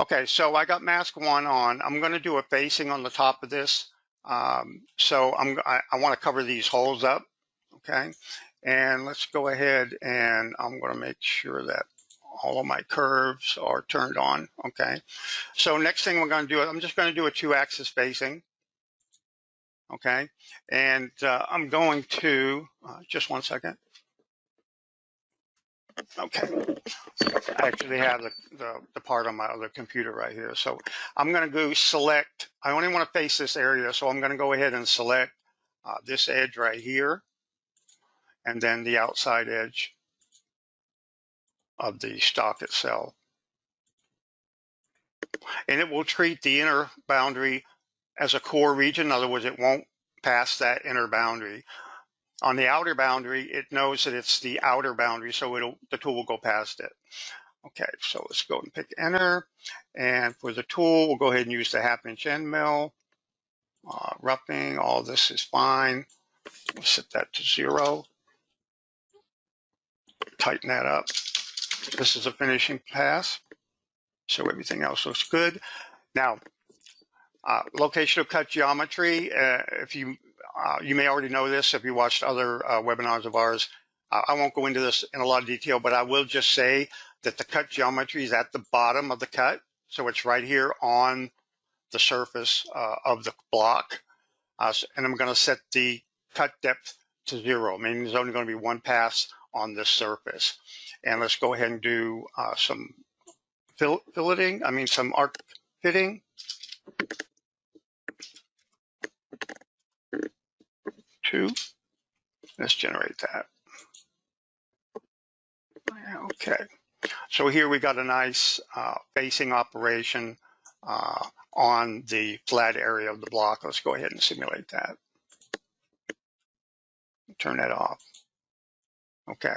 Okay, so I got mask 1 on. I'm going to do a facing on the top of this. So I want to cover these holes up, okay? And let's go ahead and I'm going to make sure that all of my curves are turned on, okay? So next thing we're going to do, I'm just going to do a 2-axis facing, okay? And I'm going to, just one second. Okay, I actually have the part on my other computer right here. So I'm going to go select, I only want to face this area, so I'm going to go ahead and select this edge right here, and then the outside edge of the stock itself. And it will treat the inner boundary as a core region. In other words, it won't pass that inner boundary. On the outer boundary, it knows that it's the outer boundary, so the tool will go past it. Okay, so let's go and pick enter. And for the tool, we'll go ahead and use the 1/2" end mill. Roughing, all this is fine. We'll set that to 0. Tighten that up. This is a finishing pass. So everything else looks good. Now, location of cut geometry, if you may already know this if you watched other webinars of ours. I won't go into this in a lot of detail, but I will just say that the cut geometry is at the bottom of the cut. So it's right here on the surface of the block. And I'm going to set the cut depth to 0, meaning there's only going to be one pass on this surface. And let's go ahead and do some some arc fitting. Let's generate that. Okay, so here we got a nice facing operation on the flat area of the block. Let's go ahead and simulate that. Turn that off. Okay,